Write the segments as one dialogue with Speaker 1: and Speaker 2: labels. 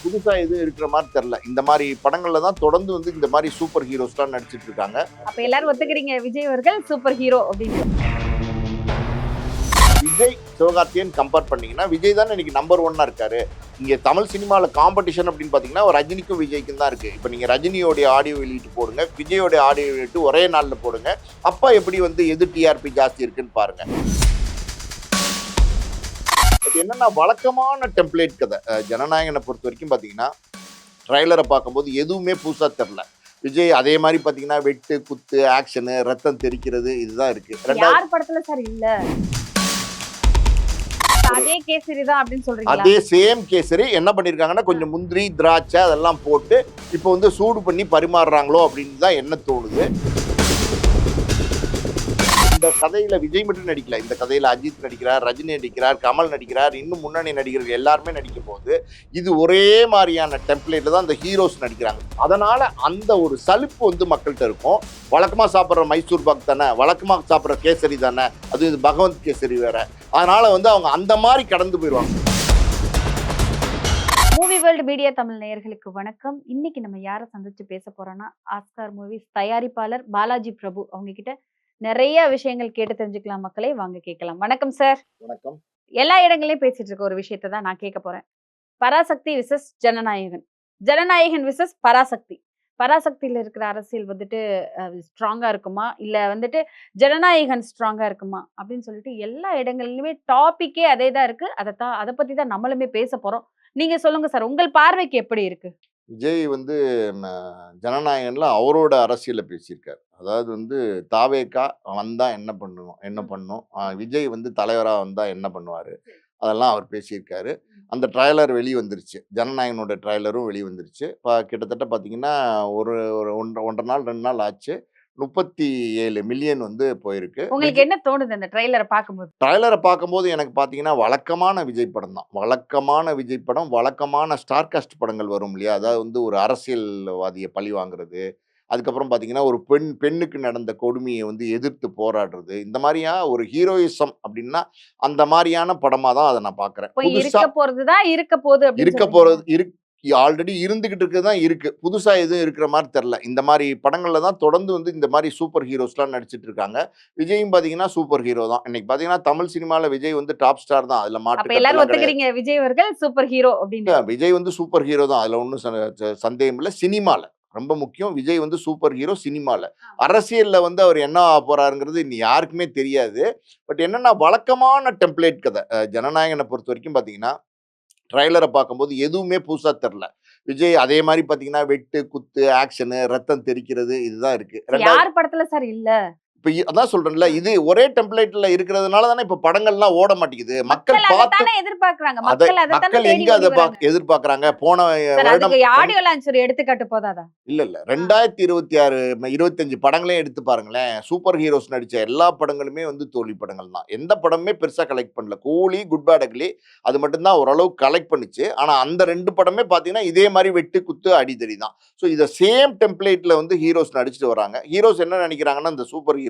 Speaker 1: புதுசா எதுவும் இருக்கிற மாதிரி தெரியல. இந்த மாதிரி படங்கள்ல தான் தொடர்ந்து வந்து இந்த மாதிரி சூப்பர் ஹீரோஸ்லாம் நடிச்சிட்டு இருக்காங்க.
Speaker 2: அப்ப எல்லாரும் ஒத்துக்கிறீங்க விஜய் அவர்கள் சூப்பர் ஹீரோ அப்படின்னு.
Speaker 1: விஜய் சிவகார்த்தியன் கம்பேர் பண்ணீங்கன்னா விஜய் தான் இன்னைக்கு நம்பர் 1 இருக்காரு. இங்க தமிழ் சினிமாவில் காம்படிஷன் அப்படின்னு பாத்தீங்கன்னா ரஜினிக்கும் விஜய்க்கும் தான் இருக்கு. இப்போ நீங்க ரஜினியோடைய ஆடியோ வெளியிட்டு போடுங்க, விஜயோடைய ஆடியோ வெளியிட்டு ஒரே நாள்ல போடுங்க. அப்ப எப்படி வந்து எது டிஆர்பி ஜாஸ்தி இருக்குன்னு பாருங்க. அது என்னன்னா வழக்கமான டெம்ப்ளேட் கதை. ஜனநாயகனை பொறுத்த வரைக்கும் பாத்தீங்கன்னா ட்ரைலரை பார்க்கும்போது எதுவுமே புதுசா தெரியல. விஜய் அதே மாதிரி பாத்தீங்கன்னா வெட்டு குத்து ஆக்ஷனு ரத்தம் தெரிக்கிறது இதுதான் இருக்கு.
Speaker 2: யார் படத்துல சார் இல்ல அதே கேசரி தான் அப்படின்னு சொல்றீங்க.
Speaker 1: அதே சேம் கேசரி என்ன பண்ணிருக்காங்கன்னா கொஞ்சம் முந்திரி திராட்சை அதெல்லாம் போட்டு இப்போ வந்து சூடு பண்ணி பரிமாறுறாங்களோ அப்படின்னு தான் என்ன தோணுது. இந்த கதையில விஜய் மட்டும் நடிக்கல, இந்த கதையில அஜித் நடிக்கிறார், ரஜினி நடிக்கிறார், கமல் நடிக்கிறார், இன்னும் முன்னணி நடிகர்கள் எல்லாருமே நடிக்கும் போது இது ஒரே மாதிரியான டெம்ப்ளேட்ல தான் அந்த ஹீரோஸ் நடிக்கிறாங்க. அதனால அந்த ஒரு சலிப்பு வந்து மக்கள்கிட்ட இருக்கும். வழக்கமா சாப்பிட்ற மைசூர் பாக் தானே, வழக்கமா சாப்பிட்ற கேசரி தானே, அது இது பகவந்த் கேசரி வேற. அதனால வந்து அவங்க அந்த மாதிரி கடந்து போயிடுவாங்க.
Speaker 2: மூவி வேர்ல்டு மீடியா தமிழ் நேயர்களுக்கு வணக்கம். இன்னைக்கு நம்ம யாரை சந்திச்சு பேச போறோம்னா ஆஸ்கார் மூவிஸ் தயாரிப்பாளர் பாலாஜி பிரபு. அவங்க கிட்ட நிறைய விஷயங்கள் கேட்டு தெரிஞ்சுக்கலாம். மக்களே வாங்க கேட்கலாம். வணக்கம் சார்.
Speaker 1: வணக்கம்.
Speaker 2: எல்லா இடங்களையும் பேசிட்டு இருக்க ஒரு விஷயத்தை தான் நான் கேட்க போறேன். Parasakthi versus Jananayagan, Jananayagan versus Parasakthi. பராசக்தியில இருக்கிற அரசியல் வந்துட்டு ஸ்ட்ராங்கா இருக்குமா இல்ல வந்துட்டு ஜனநாயகன் ஸ்ட்ராங்கா இருக்குமா அப்படின்னு சொல்லிட்டு எல்லா இடங்கள்லயுமே டாபிக்கே அதே தான் இருக்கு. அதை பத்தி தான் நம்மளுமே பேச போறோம். நீங்க சொல்லுங்க சார், உங்கள் பார்வைக்கு எப்படி இருக்கு?
Speaker 1: விஜய் வந்து ஜனநாயகன்ல அவரோட அரசியலை பேசியிருக்காரு. அதாவது வந்து தாவேக்கா வந்தா என்ன பண்ணும், விஜய் வந்து தலைவரா வந்தா என்ன பண்ணுவாரு, அதெல்லாம் அவர் பேசியிருக்காரு. அந்த ட்ரைலர் வந்துருச்சு, ஜனநாயகனோட ட்ரைலரும் வந்துருச்சு. இப்போ கிட்டத்தட்ட பார்த்தீங்கன்னா ஒரு ஒரு 1.5 நாள் 2 நாள் ஆச்சு. 37 மில்லியன் வந்து போயிருக்கு.
Speaker 2: உங்களுக்கு என்ன தோணுது அந்த ட்ரைலரை பார்க்கும்போது?
Speaker 1: ட்ரைலரை பார்க்கும்போது எனக்கு பார்த்தீங்கன்னா வழக்கமான விஜய் படம் தான். வழக்கமான விஜய் படம், வழக்கமான ஸ்டார் காஸ்ட் படங்கள் வரும் இல்லையா? அதாவது வந்து ஒரு அரசியல்வாதியை பழி வாங்குறது, அதுக்கப்புறம் பார்த்தீங்கன்னா ஒரு பெண்ணுக்கு நடந்த கொடுமையை வந்து எதிர்த்து போராடுறது, இந்த மாதிரியா ஒரு ஹீரோயிசம் அப்படின்னா அந்த மாதிரியான படமாக தான் அதை நான் பார்க்குறேன்.
Speaker 2: இருக்க போறது தான் இருக்க போகுது,
Speaker 1: இருக்க போறது ஆல்ரெடி இருந்துகிட்டு இருக்கிறது இருக்கு. புதுசா எதுவும் இருக்கிற மாதிரி தெரியல. இந்த மாதிரி படங்கள்ல தான் தொடர்ந்து வந்து இந்த மாதிரி சூப்பர் ஹீரோஸ்லாம் நடிச்சிட்டு இருக்காங்க. விஜயும் பாத்தீங்கன்னா சூப்பர் ஹீரோ தான். இன்னைக்கு பாத்தீங்கன்னா தமிழ் சினிமால விஜய் வந்து டாப் ஸ்டார் தான். அதுல மாற்று
Speaker 2: எல்லாரும் ஒத்துக்கிறீங்க விஜய் அவர்கள் சூப்பர் ஹீரோ அப்படின்னு.
Speaker 1: விஜய் வந்து சூப்பர் ஹீரோ தான், அதுல ஒன்றும் சந்தேகம் இல்லை. சினிமால ரொம்ப முக்கியம். விஜய் வந்து சூப்பர் ஹீரோ சினிமால. அரசியல்ல வந்து அவர் என்ன போறாருங்கிறது இன்னும் யாருக்குமே தெரியாது. பட் என்னன்னா வழக்கமான டெம்ப்ளேட் கதை. ஜனநாயகனை பொறுத்த வரைக்கும் பாத்தீங்கன்னா ட்ரைலரை பார்க்கும்போது எதுவுமே புதுசா தெரியல. விஜய் அதே மாதிரி பாத்தீங்கன்னா வெட்டு குத்து ஆக்ஷனு ரத்தம் தெரிக்கிறது இதுதான் இருக்கு.
Speaker 2: யார் படத்துல சார் இல்ல?
Speaker 1: இப்ப அதான் சொல்றேன்ல, இது ஒரே டெம்ப்ளேட்ல இருக்கிறதுனால தானே இப்ப படங்கள்லாம் ஓட மாட்டேங்குது. மக்கள் பார்த்து
Speaker 2: எதிர்பார்க்கறாங்க.
Speaker 1: மக்கள் எங்க அதை எதிர்பார்க்கறாங்க? போன வருடம்
Speaker 2: ஆடியோ லான்ச் ஒரு எடுத்துக்காட்டு போதாதா?
Speaker 1: இல்ல 2026 25 படங்களையும் எடுத்து பாருங்களேன். சூப்பர் ஹீரோஸ் நடிச்ச எல்லா படங்களுமே வந்து தோல்வி படங்கள் தான். எந்த படமுமே பெருசா கலெக்ட் பண்ணல. கூலி, குட் பேட் அக்லி அது மட்டும் தான் ஓரளவு கலெக்ட் பண்ணுச்சு. ஆனா அந்த 2 படமே பாத்தீங்கன்னா இதே மாதிரி வெட்டு குத்து அடிதடி தான். ஸோ இதை சேம் டெம்ப்ளேட்ல வந்து ஹீரோஸ் நடிச்சுட்டு வராங்க. ஹீரோஸ் என்ன நினைக்கிறாங்கன்னா இந்த சூப்பர் ஹீரோஸ்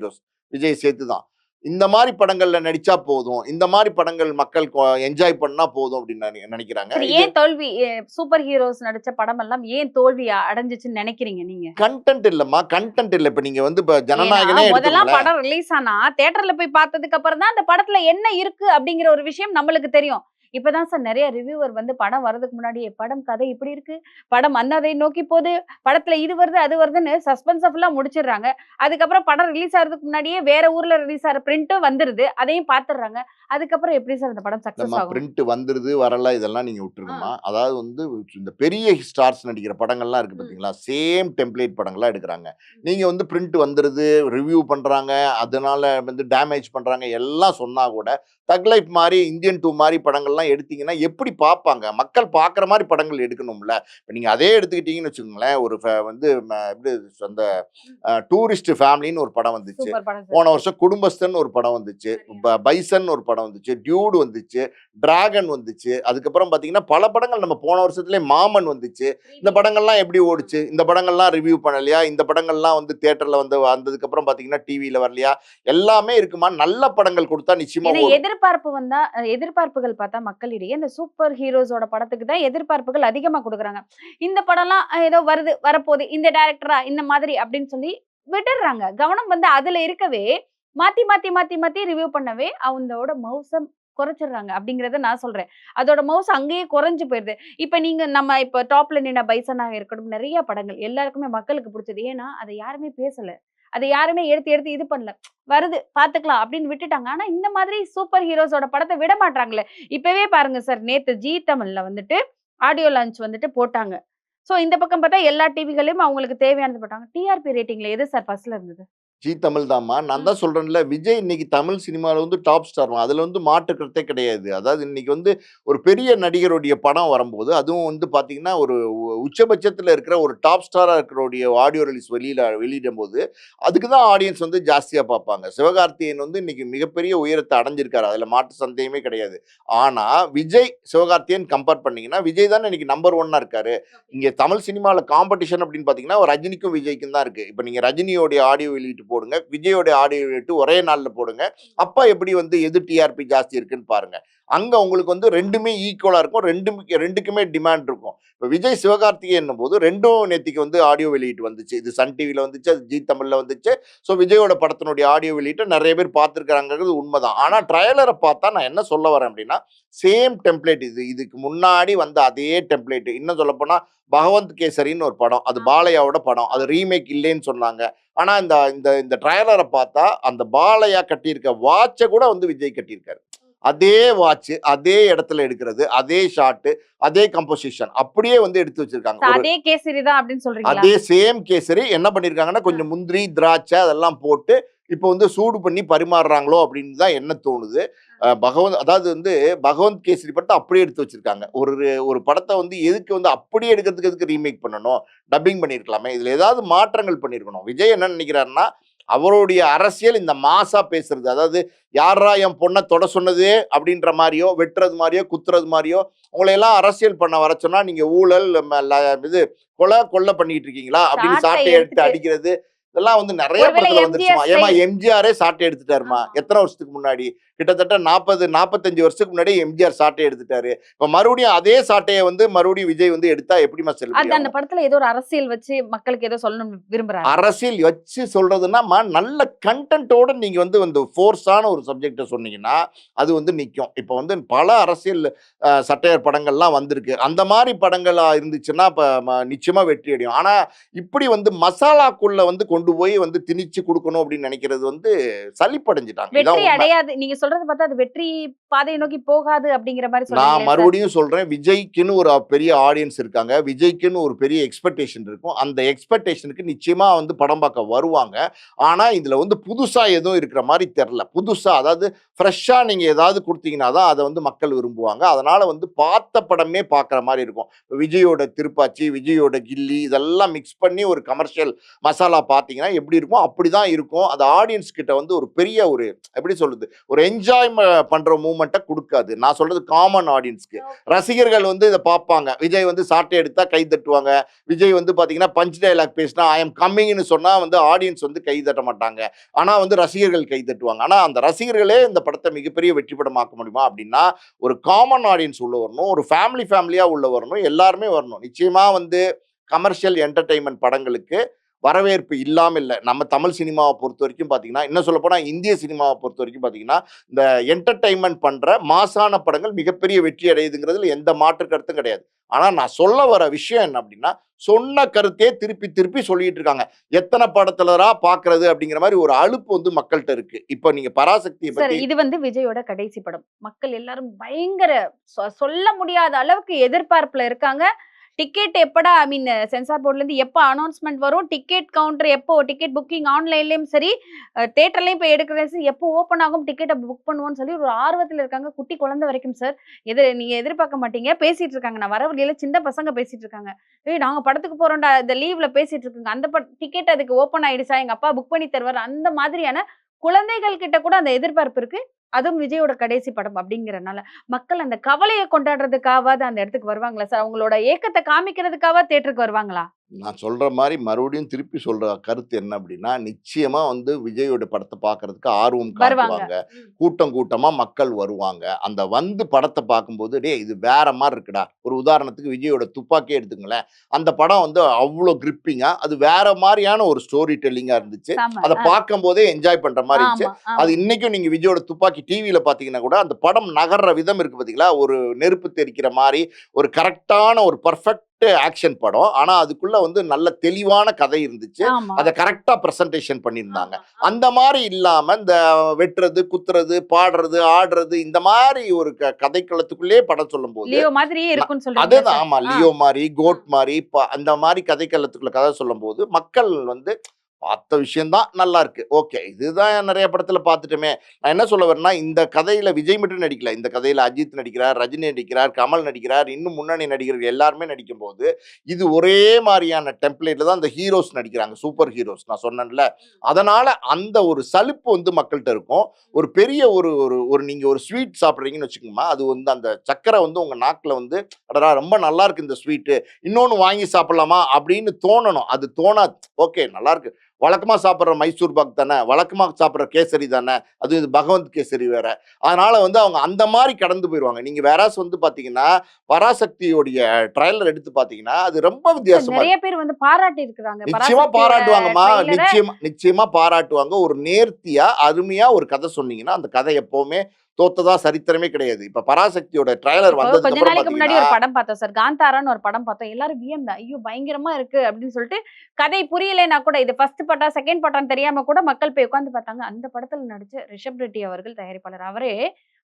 Speaker 1: விஜய் சேர்த்து தான் இந்த மாதிரி படங்கள்ல நடிச்சா போதும், இந்த மாதிரி படங்கள் மக்கள் என்ஜாய் பண்ணா போதும் அப்படின்னு நினைக்கிறாங்க.
Speaker 2: ஏன் தோல்வி? சூப்பர் ஹீரோஸ் நடிச்ச படம் எல்லாம் ஏன் தோல்வி அடைஞ்சிச்சுன்னு நினைக்கிறீங்க நீங்க?
Speaker 1: கண்டென்ட் இல்லம்மா, கண்டென்ட் இல்ல. இப்ப நீங்க வந்து ஜனநாயகனே
Speaker 2: முதல்ல படம் ரிலீஸ் ஆனா தியேட்டர்ல போய் பார்த்ததுக்கு அப்புறம் தான் அந்த படத்துல என்ன இருக்கு அப்படிங்கிற ஒரு விஷயம் நம்மளுக்கு தெரியும். இப்பதான் சார் நிறைய ரிவ்யூவர் வந்து படம் வர்றதுக்கு முன்னாடியே படம் கதை இப்படி இருக்கு, படம் அன்னதை நோக்கி போகுது, படத்துல இது வருது அது வருதுன்னு சஸ்பென்ஸ் ஃபுல்லா முடிச்சிடுறாங்க. அதுக்கப்புறம் படம் ரிலீஸ் ஆகிறதுக்கு முன்னாடியே வேற ஊர்ல ரிலீஸ் ஆகிற பிரிண்ட்டும் வந்துருது, அதையும் பாத்துடுறாங்க. அதுக்கப்புறம் எப்படி சார் இந்த படம் சக்சஸ் ஆகும்?
Speaker 1: பிரிண்ட் வந்துருது வரல இதெல்லாம் நீங்க விட்டுருங்கம்மா. அதாவது வந்து இந்த பெரிய ஸ்டார்ஸ் நடிக்கிற படங்கள்லாம் இருக்கு பாத்தீங்களா, சேம் டெம்ப்ளேட் படங்கள்லாம் எடுக்கிறாங்க. நீங்க வந்து பிரிண்ட் வந்துருது ரிவ்யூ பண்றாங்க, அதனால வந்து டேமேஜ் பண்றாங்க எல்லாம் சொன்னா கூட தக் லைஃப் மாதிரி இந்தியன் 2 மாதிரி படங்கள்லாம் எடுத்தீங்கன்னா எப்படி பார்ப்பாங்க? மக்கள் பார்க்குற மாதிரி படங்கள் எடுக்கணும்ல. இப்போ நீங்கள் அதே எடுத்துக்கிட்டீங்கன்னு வச்சுக்கோங்களேன், ஒரு வந்து எப்படி அந்த டூரிஸ்ட் ஃபேமிலின்னு ஒரு படம் வந்துச்சு, போன வருஷம் குடும்பஸ்தன் ஒரு படம் வந்துச்சு, பைசன் ஒரு படம் வந்துச்சு, டியூடு வந்துச்சு, டிராகன் வந்துச்சு, அதுக்கப்புறம் பார்த்தீங்கன்னா பல படங்கள் நம்ம போன வருஷத்துலேயே மாமன் வந்துச்சு. இந்த படங்கள்லாம் எப்படி ஓடிச்சு? இந்த படங்கள்லாம் ரிவ்யூ பண்ணலையா? இந்த படங்கள்லாம் வந்து தியேட்டரில் வந்ததுக்கப்புறம் பார்த்தீங்கன்னா டிவியில் வரலையா? எல்லாமே இருக்குமா? நல்ல படங்கள் கொடுத்தா நிச்சயமா
Speaker 2: எதிர்பார்ப்புகள் பார்த்தா மக்களிடையே இந்த சூப்பர் ஹீரோஸோட படத்துக்கு தான் எதிர்பார்ப்புகள் அதிகமா குடுக்குறாங்க. இந்த படம்லாம் ஏதோ வருது, வரப்போகுது, இந்த டைரக்டரா இந்த மாதிரி அப்படின்னு சொல்லி விட்டுர்றாங்க. கவனம் வந்து அதுல இருக்கவே, மாத்தி, மாத்தி, மாத்தி, மாத்தி ரிவ்யூ பண்ணவே அவங்களோட மவுச குறைச்சிடுறாங்க அப்படிங்கிறத நான் சொல்றேன். அதோட மவுஸ் அங்கேயே குறைஞ்சு போயிருது. இப்ப நீங்க நம்ம இப்ப டாப்ல நின்ன பைசனாக இருக்கட்டும், நெறைய படங்கள் எல்லாருக்குமே மக்களுக்கு புடிச்சது. ஏன்னா, அத யாருமே பேசல. அத யாருமே எடுத்து எடுத்து இது பண்ணல. வருது பார்த்துக்கலாம் அப்படின்னு விட்டுட்டாங்க. ஆனா இந்த மாதிரி சூப்பர் ஹீரோஸோட படத்த விட மாட்றாங்களே. இப்பவே பாருங்க சார், நேத்து ஜீ தமிழ்ல வந்துட்டு ஆடியோ லான்ச் வந்துட்டு போட்டாங்க. சோ இந்த பக்கம் பார்த்தா எல்லா டிவிகளையும் அவங்களுக்கு தேவையானது போட்டாங்க. டிஆர்பி ரேட்டிங்ல எது சார் ஃபர்ஸ்ட்ல இருந்தது?
Speaker 1: ஜீ தமிழ் தாம்மா. நான்
Speaker 2: ம்.
Speaker 1: தான் சொல்றேன்ல, விஜய் இன்னைக்கு தமிழ் சினிமால வந்து டாப் ஸ்டார்மா. அதுல வந்து மாற்று கருத்தே கிடையாது. அதாவது இன்னைக்கு வந்து ஒரு பெரிய நடிகருடைய படம் வரும்போது, அதுவும் வந்து பார்த்தீங்கன்னா, ஒரு உச்சபட்சத்துல இருக்கிற ஒரு டாப் ஸ்டாரா இருக்கிறவருடைய ஆடியோ ரிலீஸ் வெளியிடும்போது, அதுக்கு தான் ஆடியன்ஸ் வந்து ஜாஸ்தியா பார்ப்பாங்க. சிவகார்த்திகேயன் வந்து இன்னைக்கு மிகப்பெரிய உயரத்த அடைஞ்சிருக்காரு. அதுல மாற்று சந்தேகமே கிடையாது. ஆனா, விஜய், சிவகார்த்திகேயன் கம்பேர் பண்ணீங்கன்னா, விஜய் தானே இன்னைக்கு நம்பர் 1 இருக்காரு. இங்க தமிழ் சினிமால காம்படிஷன் அப்படின்னு பார்த்தீங்கன்னா, ரஜினிக்கும் விஜய்க்கும் தான் இருக்கு. இப்ப நீங்க ரஜினியோடைய ஆடியோ வெளியீட்டு போடுங்க, விஜயோட ஆடியோ வெளியீட்டு ஒரே நாள்ல போடுங்க. அப்ப எப்படி வந்து எது டிஆர்பி ஜாஸ்தி இருக்குன்னு பாருங்க. அங்க உங்களுக்கு வந்து 2மே ஈக்குவலா இருக்கும். 2க்குமே டிமாண்ட் இருக்கும். இப்ப விஜய் சிவகார்த்திகேயன் போது 2ம் நேத்திக்கு வந்து ஆடியோ வெளியீட்டு வந்துச்சு. இது சன் டிவில வந்துச்சு, அது ஜீ தமிழ்ல வந்துச்சு. ஸோ விஜயோட படத்தினுடைய ஆடியோ வெளியீட்ட நெறைய பேர் பார்த்துருக்காங்கங்கிறது உண்மதான். ஆனா ட்ரைலர பார்த்தா நான் என்ன சொல்ல வரேன் அப்படின்னா, சேம் டெம்ப்ளேட் இது. இதுக்கு முன்னாடி வந்த அதே டெம்ப்ளேட். இன்னும் சொல்லப்போனா பகவந்த் கேசரின்னு ஒரு படம். அது பாலையாவோட படம். அது ரீமேக் இல்லைன்னு சொன்னாங்க. ஆனா இந்த இந்த இந்த ட்ரைலர பார்த்தா, அந்த பாலையா கட்டியிருக்க வாட்ச கூட வந்து விஜய் கட்டியிருக்காரு. அதே வாட்ச், அதே இடத்துல எடுக்கிறது, அதே ஷாட், அதே கம்போசிஷன் அப்படியே வந்து எடுத்து வச்சிருக்காங்க. ஒரு
Speaker 2: அதே கேசரி தான் அப்படின்னு சொல்றீங்களா?
Speaker 1: அதே சேம் கேசரி என்ன பண்ணியிருக்காங்கன்னா, கொஞ்சம் முந்திரி, திராட்சை அதெல்லாம் போட்டு, இப்போ வந்து சூடு பண்ணி பரிமாறுறாங்களோ அப்படின்னு தான் என்ன தோணுது. அதாவது வந்து பகவந்த் கேசரி படத்த அப்படியே எடுத்து வச்சிருக்காங்க. ஒரு ஒரு படத்த வந்து எதுக்கு வந்து அப்படியே எடுக்கிறதுக்கு எதுக்கு ரீமேக் பண்ணணும்? டப்பிங் பண்ணியிருக்கலாமே. இதுல ஏதாவது மாற்றங்கள் பண்ணியிருக்கணும். விஜய் என்ன நினைக்கிறாருன்னா, அவருடைய அரசியல் இந்த மாஸா பேசுறது. அதாவது யார்ரா என் பொண்ண தொட சொன்னது அப்படின்ற மாரியோ, வெட்டுறது மாரியோ, குத்துறது மாரியோ, உங்களையெல்லாம் அரசியல் பண்ண வர சொன்னா, நீங்க ஊழல், இது கொலை பண்ணிட்டு இருக்கீங்களா? அப்படின்னு
Speaker 2: சாட்டை
Speaker 1: சாட்டை எடுத்து
Speaker 2: எடுத்துட்டு
Speaker 1: அடிக்கிறது. இதெல்லாம் வந்து நெறைய
Speaker 2: ஒருவேளை
Speaker 1: படத்துல
Speaker 2: எம்ஜிஆர்
Speaker 1: வந்துருச்சுமா. ஏம்மா
Speaker 2: ஸ்டைல்.
Speaker 1: எம்ஜிஆரே சாட்டை எடுத்துட்டாருமா.
Speaker 2: ஆமா.
Speaker 1: எத்தன வருஷத்துக்கு முன்னாடி? கிட்டத்தட்ட 40, 45 வருஷத்துக்கு முன்னாடி எம்ஜிஆர் சாட்டை எடுத்துட்டாரு. இப்ப மறுபடியும் அதே சாட்டைய வந்து மறுபடியும் விஜய் வந்து எடுத்தா எப்படிம்மா
Speaker 2: அது
Speaker 1: செல்லுபடி
Speaker 2: அந்த
Speaker 1: ஆகும்?
Speaker 2: படத்துல ஏதோ ஒரு அரசியல் வச்சு மக்களுக்கு ஏதோ சொல்லணும்னு விரும்புறாரா?
Speaker 1: அரசியல் வச்சு சொல்றதுன்னா, நல்ல கன்டென்ட்டோட நீங்க வந்து வந்து ஃபோர்ஸான ஒரு சப்ஜெக்ட்ட சொன்னீங்கன்னா, அது வந்து நிக்கும். இப்ப வந்து பல அரசியல் சட்டையர் படங்கள்லாம் வந்திருக்கு. அந்த மாரி படங்களா இருந்துச்சுன்னா, இப்ப நிச்சயமா வெற்றி அடையும். ஆனா, இப்படி வந்து மசாலாக்குள்ள வந்து கொண்டு போய் வந்து திணிச்சு குடுக்கணும் அப்படின்னு நெனைக்கிறது வந்து சலிப்படைஞ்சுட்டாங்க.
Speaker 2: வெற்றி
Speaker 1: இதான் உண்ம.
Speaker 2: அடையாது. நீங்க சொல்றத பார்த்தா அது வெற்றி பாதையை நோக்கி போகாது அப்படிங்கிற மாரி
Speaker 1: நான்
Speaker 2: சொல்றீங்களே சார்.
Speaker 1: மறுபடியும் சொல்றேன். விஜய்க்குன்னு ஒரு பெரிய ஆடியன்ஸ் இருக்காங்க. விஜய்க்குன்னு ஒரு பெரிய எக்ஸ்பெக்டேஷன் இருக்கும். அந்த எக்ஸ்பெக்டேஷனுக்கு நிச்சயமா வந்து படம் பார்க்க வருவாங்க. ஆனா, இதுல வந்து புதுசா எதுவும் இருக்கிற மாரி தெர்ல. புதுசா அதாவது ஃப்ரெஷ்ஷா நீங்க ஏதாவது குடுத்தீங்கன்னா தான் அத வந்து மக்கள் விரும்புவாங்க. அதனால வந்து பார்த்த படமே பார்க்குற மாரி இருக்கும். விஜயோட திருப்பாச்சி, விஜயோட கில்லி இதெல்லாம் மிக்ஸ் பண்ணி ஒரு கமர்ஷியல் மசாலா பார்த்தீங்கன்னா எப்படி இருக்குமோ அப்படிதான் இருக்கும். அது ஆடியன்ஸ் கிட்ட வந்து ஒரு பெரிய ஒரு எப்படி சொல்றது? ஒரு என்ஜாய் பண்ற மூவ்மெண்ட்ட குடுக்காது. நான் சொல்றது காமன் ஆடியன்ஸ்க்கு. ரசிகர்கள் வந்து இத பார்ப்பாங்க. விஜய் வந்து சாட்டை எடுத்தா கை தட்டுவாங்க. விஜய் வந்து பார்த்தீங்கன்னா, பஞ்ச் டயலாக் பேசினா, ஐ அம் கம்மிங்ன்னு சொன்னா வந்து ஆடியன்ஸ் வந்து கை தட்ட மாட்டாங்க. ஆனா வந்து ரசிகர்கள் கை தட்டுவாங்க. ஆனா அந்த ரசிகர்களே இந்த படத்த மிகப்பெரிய வெற்றி படமாக்க முடியுமா? அப்படின்னா, ஒரு காமன் ஆடியன்ஸ் உள்ள வரணும். ஒரு ஃபேமிலியா உள்ள வரணும். எல்லாருமே வரணும். நிச்சயமா வந்து கமர்ஷியல் என்டர்டெயின்மென்ட் படங்களுக்கு வரவேற்பு இல்லாம இல்ல. நம்ம தமிழ் சினிமாவ பொறுத்தவரைக்கும் பார்த்தீங்கன்னா, இன்னும் சொல்லப்போனா இந்திய சினிமாவ பொறுத்தவரைக்கும் பார்த்தீங்கன்னா, இந்த என்டர்டெயின்மென்ட் பண்ற மாஸான படங்கள் மிகப்பெரிய வெற்றி அடையுதுங்கிறதுல எந்த மாற்று கருத்தும் கிடையாது. ஆனா நான் சொல்ல வர விஷயம் என்ன அப்படின்னா, சொன்ன கருத்தையே திருப்பி திருப்பி சொல்லிட்டு இருக்காங்க. எத்தன படத்துலடா பார்க்கிறது அப்படிங்கிற மாரி ஒரு அலுப்பு வந்து மக்கள்ட்ட இருக்கு. இப்ப நீங்க பராசக்திய
Speaker 2: சார்
Speaker 1: பத்தி
Speaker 2: இது வந்து விஜயோட கடைசி படம். மக்கள் எல்லாரும் பயங்கர சொல்ல முடியாத அளவுக்கு எதிர்பார்ப்புல இருக்காங்க. டிக்கெட் எப்படா ஐ மீன் சென்சார் போர்ட்லேருந்து எப்போ அனௌன்ஸ்மெண்ட் வரும்? டிக்கெட் கவுண்டர் எப்போ டிக்கெட் புக்கிங் ஆன்லைன்லயும் சரி, தியேட்டர்லயும் போய் எடுக்கிறது சரி, எப்போ ஓப்பன் ஆகும் டிக்கெட்ட புக் பண்ணுவோம்னு சொல்லி ஒரு ஆர்வத்துல இருக்காங்க. குட்டி குழந்தை வரைக்கும் சார். நீங்க எதிர்பார்க்க மாட்டீங்க. பேசிட்டு இருக்காங்க. நான் வர வழியில சின்ன பசங்க பேசிட்டு இருக்காங்க. "ஏய் நாங்க படத்துக்கு போறோம்டா." இந்த லீவ்ல பேசிட்டு இருக்குங்க. அந்த டிக்கெட் அதுக்கு ஓப்பன் ஆயிடுச்சா? எங்க அப்பா புக் பண்ணி தருவாரு. அந்த மாதிரியான குழந்தைகள் கிட்ட கூட அந்த எதிர்பார்ப்பு இருக்கு. அதுவும் விஜயோட கடைசி படம் அப்படிங்கிறனால. மக்கள் அந்த கவலைய கொண்டாடுறதுக்காவது அந்த இடத்துக்கு வருவாங்களா சார்? அவங்களோட ஏக்கத்த காமிக்கிறதுக்காவது தியேட்டருக்கு வருவாங்களா?
Speaker 1: நான் சொல்ற மாரி மறுபடியும் திருப்பி சொல்ற கருத்து என்ன அப்படின்னா, நிச்சயமா வந்து விஜயோட படத்த பார்க்கறதுக்கு ஆர்வம்
Speaker 2: வருவாங்க.
Speaker 1: காட்டுவாங்க.
Speaker 2: ம்.
Speaker 1: கூட்டம் கூட்டமா மக்கள் வருவாங்க. அந்த வந்து படத்த பார்க்கும்போது, "டேய் இது வேற மாரி இருக்குடா." ஒரு உதாரணத்துக்கு விஜயோட துப்பாக்கியே எடுத்துக்கங்களேன். அந்த படம் வந்து அவ்ளோ கிரிப்பிங்கா, அது வேற மாரியான ஒரு ஸ்டோரி டெல்லிங்கா இருந்துச்சு.
Speaker 2: செம.
Speaker 1: அத பார்க்கும்போதே என்ஜாய் பண்ற மாரி இருந்துச்சு.
Speaker 2: ஆமா,
Speaker 1: அது
Speaker 2: ஆமா.
Speaker 1: இன்னைக்கும் நீங்க விஜயோட துப்பாக்கி டிவில பார்த்தீங்கன்னா கூட, அந்த படம் நகர்ற விதம் இருக்கு பார்த்தீங்களா? ஒரு நெருப்பு தெறிக்கிற மாரி, ஒரு கரெக்ட்டான ஒரு பெர்ஃபெக்ட் ஆக்ஷன் படம். ஆனா, அதுக்குள்ள வந்து நல்ல தெளிவான கதை இருந்துச்சு.
Speaker 2: ஆமா.
Speaker 1: அத கரெக்ட்டா பிரசன்டேஷன் பண்ணியிருந்தாங்க.
Speaker 2: ஆமா, ஆமா.
Speaker 1: அந்த மாரி இல்லாம, இந்த வெட்டுறது, குத்துறது, பாடுறது, ஆடுறது இந்த மாரி ஒரு கதைக்களத்துக்குள்ளேயே படம் சொல்லும்போது,
Speaker 2: லியோ மாதிரியே
Speaker 1: ந
Speaker 2: இருக்கும்னு சொல்றீங்களா
Speaker 1: அதுதான்
Speaker 2: சார்?
Speaker 1: ஆமா.
Speaker 2: ஆ.
Speaker 1: லியோ மாரி,
Speaker 2: ஆ.
Speaker 1: கோட் மாரி, அந்த மாரி கதைக்களத்துக்குள்ள கதை சொல்லும்போது, மக்கள் வந்து பார்த்த விஷயம் தான் நல்லா இருக்கு. ஓகே. இதுதான் நெறைய படத்துல பார்த்துட்டோமே. நான் என்ன சொல்ல வரேன்னா, இந்த கதையில விஜய் மட்டும் நடிக்கல. இந்த கதையில அஜித் நடிக்கிறார், ரஜினி நடிக்கிறார், கமல் நடிக்கிறார், இன்னும் முன்னணி நடிகர்கள் எல்லாருமே நடிக்கும்போது, இது ஒரே மாரியான டெம்ப்ளேட்ல தான் அந்த ஹீரோஸ் நடிக்கிறாங்க. சூப்பர் ஹீரோஸ் நான் சொன்னேன்ல. அதனால அந்த ஒரு சலுப்பு வந்து மக்கள்ட்ட இருக்கும். ஒரு பெரிய ஒரு ஒரு ஒரு நீங்க ஒரு ஸ்வீட் சாப்பிடுறீங்கன்னு வச்சுக்கோங்கம்மா, அது வந்து அந்த சர்க்கரை வந்து உங்க நாக்குல வந்து, "அடடா! ரொம்ப நல்லா இருக்கு இந்த ஸ்வீட்டு. இன்னொன்னு வாங்கி சாப்பிடலாமா?" அப்படின்னு தோணணும். அது தோணாது. ஓகே நல்லாருக்கு. வழக்கமா சாப்பிடுற மைசூர் பாக் தானே, வழக்கமா சாப்பிடுற கேசரி தானே, அதுவும் இது பகவந்த் கேசரி வேற. அதனால வந்து அவங்க அந்த மாரி கடந்து போயிருவாங்க. நீங்க வேறாஸ் வந்து பார்த்தீங்கன்னா, பராசக்தியுடைய ட்ரைலர் எடுத்து பார்த்தீங்கன்னா, அது ரொம்ப
Speaker 2: சார்
Speaker 1: வித்தியாசமா
Speaker 2: நெறைய
Speaker 1: இருக்கு.
Speaker 2: பேர் வந்து பாராட்டி இருக்கிறாங்க.
Speaker 1: நிச்சயமா
Speaker 2: பராசக்தியோட
Speaker 1: பாராட்டுவாங்கம்மா.
Speaker 2: ட்ரெய்லர
Speaker 1: நிச்சயமா பாராட்டுவாங்க. ஒரு நேர்த்தியா, அருமையா ஒரு கதை சொன்னீங்கன்னா, அந்த கதை எப்பவுமே தோத்ததா சரித்திரமே கிடையாது. இப்ப பராசக்தியோட ட்ரைலர்
Speaker 2: இப்போ கொஞ்ச
Speaker 1: வந்ததுக்கு அப்புறம்
Speaker 2: நாளைக்கு முன்னாடி
Speaker 1: பார்த்தீங்கன்னா
Speaker 2: ஒரு படம் பார்த்தோம் சார். காந்தாரான்னு ஒரு படம் பார்த்தோம். எல்லாரும் வியந்தோம். ஐயோ! பயங்கரமா இருக்கு அப்படின்னு சொல்லிட்டு, கதை புரியலைன்னா கூட இது ஃபர்ஸ்ட் பார்ட்டா, செகண்ட் பார்ட்டான்னு தெரியாம கூட மக்கள் போய் உட்கார்ந்து பார்த்தாங்க. அந்த படத்துல நடிச்ச ரிஷப் ரெட்டி அவர்கள் தயாரிப்பாளர். அவரே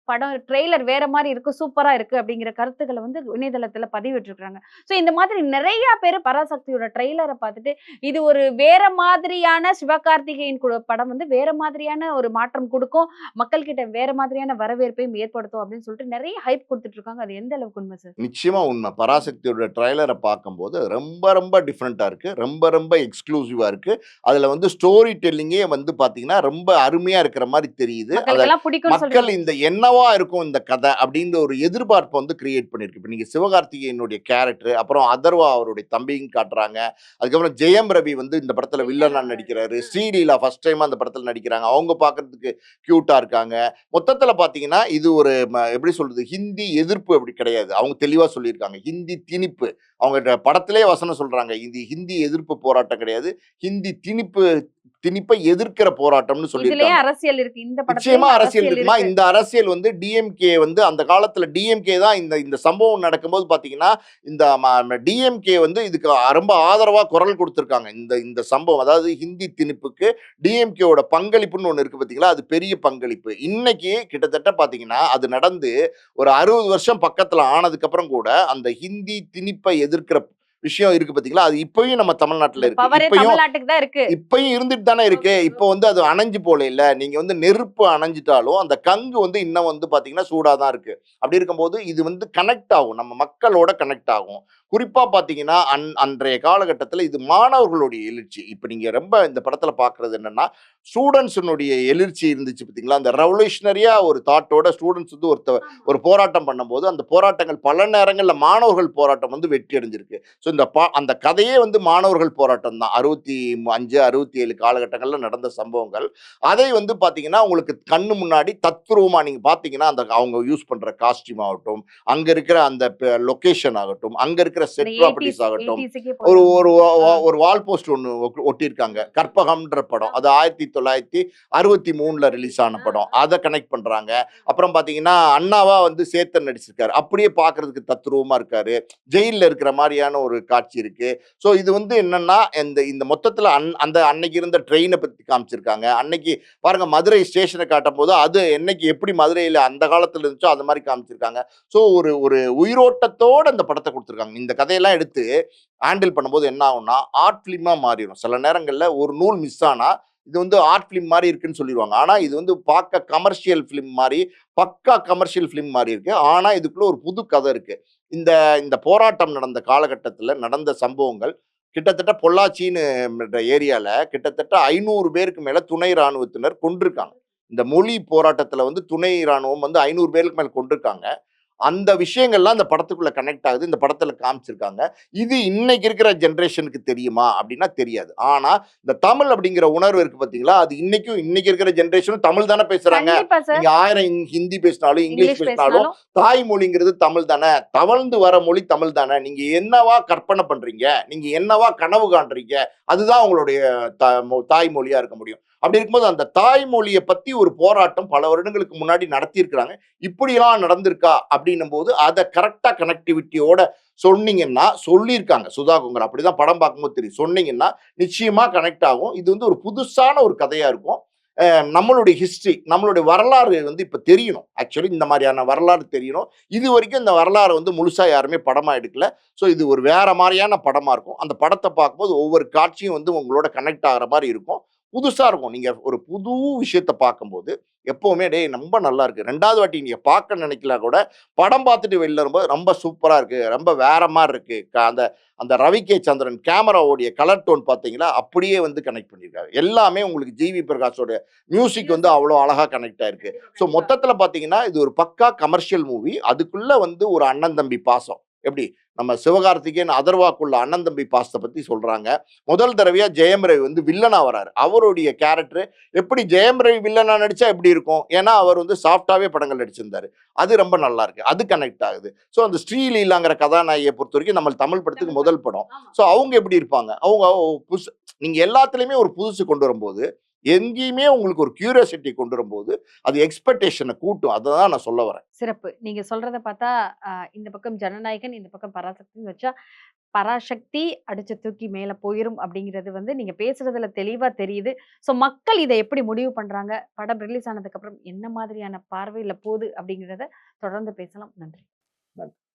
Speaker 2: படம் ட்ரெய்லர் வேற மாரி இருக்கு, சூப்பரா இருக்கு அப்படிங்கிற கருத்துக்கள வந்து இணையதளத்துல பதிவிட்டுருக்காங்க. ஸோ இந்த மாதிரி நெறைய பேரு பராசக்தியோட ட்ரெய்லர பார்த்துட்டு, இது ஒரு வேற மாதிரியான சிவகார்த்திகேயன் படம் வந்து வேற மாதிரியான ஒரு மாற்றம் குடுக்கும். மக்கள் கிட்ட வேற மாதிரியான வரவேற்பையும் ஏற்படுத்தும் அப்படின்னு சொல்லிட்டு நெறைய ஹைப் குடுத்துட்டு இருக்காங்க. அது எந்த அளவுக்கு உண்மை சார்?
Speaker 1: நிச்சயமா உண்ம. பராசக்தியோட ட்ரைலர பார்க்கும்போது ரொம்ப ரொம்ப டிஃபரெண்ட்டா இருக்கு. ரொம்ப ரொம்ப எக்ஸ்க்ளூசிவா இருக்கு. அதுல வந்து ஸ்டோரி டெல்லிங்கே வந்து பார்த்தீங்கன்னா, ரொம்ப அருமையா இருக்கிற மாரி தெரியுது.
Speaker 2: மக்களுக்கெல்லாம் பிடிக்கும்னு
Speaker 1: மக்கள்
Speaker 2: சொல்றீங்க.
Speaker 1: இந்த என்னவா இருக்கும் இந்த கதை அப்படின்ற ஒரு எதிர்பார்ப்ப வந்து கிரியேட் பண்ணியிருக்கு. இப்ப நீங்க சிவகார்த்திகேயனுடைய கேரக்டர், அப்புறம் அதர்வா அவருடைய தம்பியும் காட்டுறாங்க. அதுக்கப்புறம் ஜெயம் ரவி வந்து இந்த படத்துல வில்லனா நடிக்கிறாரு. ஸ்ரீலீலா ஃபர்ஸ்ட் டைமா அந்த படத்துல நடிக்கிறாங்க. அவங்க பார்க்கறதுக்கு கியூட்டா இருக்காங்க. மொத்தத்துல பார்த்தீங்கன்னா, இது ஒரு எப்படி சொல்றது? ஹிந்தி எதிர்ப்பு அப்படி கிடையாது. அவங்க தெளிவா சொல்லியிருக்காங்க. ஹிந்தி திணிப்பு. அவங்க படத்திலேயே வசனம் சொல்றாங்க. இது ஹிந்தி எதிர்ப்பு போராட்டம் கிடையாது. ஹிந்தி திணிப்பை எதிர்க்கிற போராட்டம்னு
Speaker 2: இதுலயே
Speaker 1: சொல்லியிருக்காங்க.
Speaker 2: அரசியல் இருக்கு. இந்த
Speaker 1: நிச்சயமா
Speaker 2: படத்துலயும்
Speaker 1: அரசியல்
Speaker 2: அரசியல்
Speaker 1: இருக்குமா?
Speaker 2: இருக்கு.
Speaker 1: இந்த அரசியல் வந்து டிஎம்கே வந்து அந்த காலத்துல டிஎம்கே தான் இந்த இந்த சம்பவம் நடக்கும்போது பார்த்தீங்கன்னா, இந்த டிஎம்கே வந்து இதுக்கு ரொம்ப ஆதரவா குரல் குடுத்திருக்காங்க. இந்த இந்த சம்பவம் அதாவது ஹிந்தி திணிப்புக்கு டிஎம்கேவோட பங்களிப்புன்னு ஒண்ணு இருக்கு பார்த்தீங்களா? அது பெரிய பங்களிப்பு. இன்னைக்கு கிட்டத்தட்ட பார்த்தீங்கன்னா, அது நடந்து ஒரு 60 வருஷம் பக்கத்துல ஆனதுக்கப்புறம் கூட, அந்த ஹிந்தி திணிப்பை எதிர்க்கிற விஷயம் இருக்கு பார்த்தீங்களா? அது இப்பயும் நம்ம தமிழ்நாட்டுல
Speaker 2: அந்த
Speaker 1: இருக்கு.
Speaker 2: பவரே தமிழ்நாட்டுக்கு தான் இருக்கு.
Speaker 1: இப்பயும் இருந்துட்டு தானே இருக்கு.
Speaker 2: ஓகே,
Speaker 1: இப்போ
Speaker 2: ஓகே.
Speaker 1: வந்து அது அணைஞ்சு போலைல்ல. நீங்க வந்து நெருப்பு அணைஞ்சிட்டாலும், அந்த கங்கு வந்து இன்னும் வந்து பார்த்தீங்கன்னா, சூடா தான் இருக்கு. அப்படி இருக்கும்போது, இது வந்து கனெக்ட் ஆகும். நம்ம மக்களோட கனெக்ட் ஆகும். குறிப்பா பார்த்தீங்கன்னா, அன்றைய காலகட்டத்தில இது மாணவர்களுடைய எழுச்சி. இப்ப நீங்க ரொம்ப இந்த படத்தில பார்க்கிறது என்னன்னா, ஸ்டூடண்ட்ஸினுடைய எழுச்சி இருந்துச்சு பார்த்தீங்களா? அந்த ரெவல்யூஷனரியா ஒரு தாட்டோட ஸ்டூடண்ட்ஸ் வந்து ஒரு போராட்டம் பண்ணும்போது, அந்த போராட்டங்கள் பல நேரங்கள்ல மாணவர்கள் போராட்டம் வந்து வெற்றி அடைஞ்சிருக்கு. ஸோ அந்த கதையே வந்து மாணவர்கள் போராட்டம் தான். 65, 67 காலகட்டங்கள்ல நடந்த சம்பவங்கள். அதை வந்து பார்த்தீங்கன்னா, உங்களுக்கு கண்ணு முன்னாடி தத்ரூவமா நீங்க பார்த்தீங்கன்னா, அந்த அவங்க யூஸ் பண்ற காஸ்டியூம் ஆகட்டும், அங்க இருக்கிற அந்த லொகேஷன் ஆகட்டும், அங்க இருக்கிற
Speaker 2: இந்த
Speaker 1: செட் ப்ராப்பர்ட்டீஸ்
Speaker 2: 80ஸ்
Speaker 1: ஆகட்டும்,
Speaker 2: 80ஸ்க்கே
Speaker 1: ஒரு
Speaker 2: போலாம்.
Speaker 1: ஒரு
Speaker 2: ஆ.
Speaker 1: ஒரு வால் போஸ்ட் ஒண்ணு ஒட்டியிருக்காங்க. கற்பகம்ன்ற படம். அது 1963ல ரிலீஸ் ஆன படம். அத கனெக்ட் பண்றாங்க. அப்புறம் பார்த்தீங்கன்னா, அண்ணாவா வந்து சேத்தன் நடிச்சிருக்காரு. அப்படியே பார்க்கறதுக்கு தத்ரூவமா இருக்காரு. ஜெயில்ல இருக்கிற மாரியான ஒரு காட்சி இருக்கு. ஸோ இது வந்து என்னன்னா, இந்த இந்த மொத்தத்துல அந்த அன்னைக்கு இருந்த ட்ரெயின பத்தி காமிச்சிருக்காங்க. அன்னைக்கு பாருங்க மதுரை ஸ்டேஷன காட்டும்போது, அது என்னைக்கு எப்படி மதுரையில அந்த காலத்துல இருந்துச்சோ, அந்த மாரி காமிச்சிருக்காங்க. ஸோ ஒரு ஒரு உயிரோட்டத்தோட இந்த படத்த குடுத்துருக்காங்க. இந்த கதையெல்லாம் எடுத்து ஹேண்டில் பண்ணும்போது என்ன ஆகும்னா, ஆர்ட் ஃபிலிமா மாறிரும். சில நேரங்கள்ல ஒரு நூல் மிஸ் ஆனா, இது வந்து ஆர்ட் ஃபிலிம் மாரி இருக்குன்னு சொல்லிருவாங்க. ஆனா, இது வந்து பார்க்க கமர்ஷியல் ஃபிலிம் மாரி, பக்கா கமர்ஷியல் ஃபிலிம் மாரி இருக்கு. ஆனா, இதுக்குள்ள ஒரு புது கதை இருக்கு. இந்த இந்த போராட்டம் நடந்த காலகட்டத்தில நடந்த சம்பவங்கள், கிட்டத்தட்ட பொள்ளாச்சின்னு ஏரியால கிட்டத்தட்ட 500 பேருக்கு மேல துணை ராணுவத்தினர் கொன்றுருக்காங்க. இந்த மொழி போராட்டத்தில வந்து துணை ராணுவம் வந்து 500 பேருக்கு மேல கொன்றுருக்காங்க. அந்த விஷயங்கள்லாம் அந்த படத்துக்குள்ள கனெக்ட் ஆகுது. இந்த படத்துல காமிச்சிருக்காங்க. இது இன்னைக்கு இருக்கிற ஜெனரேஷனுக்கு தெரியுமா? அப்படின்னா தெரியாது. ஆனா, இந்த தமிழ் அப்படிங்கிற உணர்வு இருக்கு பார்த்தீங்களா? அது இன்னைக்கு இருக்கிற ஜெனரேஷனும் தமிழ் தானே பேசுறாங்க.
Speaker 2: கண்டிப்பா சார்.
Speaker 1: நீங்க 1000 ஹிந்தி பேசினாலும், இங்கிலீஷ்
Speaker 2: இங்கிலீஷ்
Speaker 1: பேசினாலும்,
Speaker 2: பேசினாலும்
Speaker 1: தாய்மொழிங்கிறது தமிழ் தானே. தவழ்ந்து வர மொழி தமிழ் தானே. நீங்க என்னவா கற்பனை பண்றீங்க? நீங்க என்னவா கனவு காண்றீங்க? அதுதான் உங்களுடைய தாய்மொழியா இருக்க முடியும். அப்படி இருக்கும்போது அந்த தாய்மொழிய பத்தி ஒரு போராட்டம் பல வருடங்களுக்கு முன்னாடி நடத்தியிருக்கிறாங்க. இப்படியெல்லாம் நடந்திருக்கா அப்படின்னும் போது அதை கரெக்டா கனெக்டிவிட்டியோட சொன்னீங்கன்னா சொல்லியிருக்காங்க சுதா கொங்கரா. அப்படிதான் படம் பார்க்கும்போது தெரியும். சொன்னீங்கன்னா நிச்சயமா கனெக்ட் ஆகும். இது வந்து ஒரு புதுசான ஒரு கதையா இருக்கும். நம்மளுடைய ஹிஸ்டரி, நம்மளுடைய வரலாறு வந்து இப்ப தெரியணும். ஆக்சுவலி இந்த மாதிரியான வரலாறு தெரியணும். இது வரைக்கும் இந்த வரலாறு வந்து முழுசா யாருமே படமா எடுக்கல. ஸோ இது ஒரு வேற மாதிரியான படமா இருக்கும். அந்த படத்தை பார்க்கும்போது ஒவ்வொரு காட்சியும் வந்து உங்களோட கனெக்ட் ஆகிற மாதிரி இருக்கும். புதுசா இருக்கும். நீங்க ஒரு புது விஷயத்த பார்க்கும்போது எப்பவுமே டேய் ரொம்ப நல்லா இருக்கு. 2வது வாட்டி நீங்க பார்க்க நினைக்கல கூட, படம் பார்த்துட்டு வெளில வரும்போது ரொம்ப சூப்பரா இருக்கு. ரொம்ப வேற மாரி இருக்கு. அந்த அந்த ரவி கே சந்திரன் கேமராவோடைய கலர் டோன் பார்த்தீங்களா, அப்படியே வந்து கனெக்ட் பண்ணியிருக்காரு. எல்லாமே உங்களுக்கு ஜிவி பிரகாஷோட மியூசிக் வந்து அவ்வளோ அழகா கனெக்ட் ஆயிருக்கு. ஸோ மொத்தத்துல பார்த்தீங்கன்னா, இது ஒரு பக்கா கமர்ஷியல் மூவி. அதுக்குள்ள வந்து ஒரு அண்ணன் தம்பி பாசம். எப்படி? நம்ம சிவகார்த்திகேயன், அதர்வாக்குள்ள அண்ணன் தம்பி பாசத்த பத்தி சொல்றாங்க. முதல் தடவையா ஜெயம் ரவி வந்து வில்லனா வராரு. அவருடைய கேரக்டர் எப்படி ஜெயம் ரவி வில்லனா நடிச்சா எப்படி இருக்கும்? ஏன்னா அவர் வந்து சாஃப்ட்டாவே படங்கள் நடிச்சிருந்தாரு. அது ரொம்ப நல்லா இருக்கு. அது கனெக்ட் ஆகுது. ஸோ அந்த ஸ்ரீலீலாங்கிற கதாநாயகியை பொறுத்தவரைக்கும் நம்ம தமிழ் படத்துக்கு முதல் படம். ஸோ அவங்க எப்படி இருப்பாங்க? அவங்க புதுசு. நீங்க எல்லாத்துலயுமே ஒரு புதுசு கொண்டு வரும்போது, எங்கேயுமே உங்களுக்கு ஒரு கியூரியாசிட்டி கொண்டு வரும்போது, அது எக்ஸ்பெக்டேஷன கூட்டும். அததான் நான் சொல்ல வரேன்.
Speaker 2: சிறப்பு. நீங்க சொல்றத பார்த்தா, இந்த பக்கம் ஜனநாயகன், இந்த பக்கம் பராசக்தின்னு வச்சா, பராசக்தி அடிச்சு தூக்கி மேல போயிரும் அப்படிங்கிறது வந்து நீங்க பேசுறதுல தெளிவா தெரியுது. ஸோ மக்கள் இத எப்படி முடிவு பண்றாங்க? படம் ரிலீஸ் ஆனதுக்கு அப்புறம் என்ன மாதிரியான பார்வையில போது அப்படிங்கிறத தொடர்ந்து பேசலாம். நன்றி.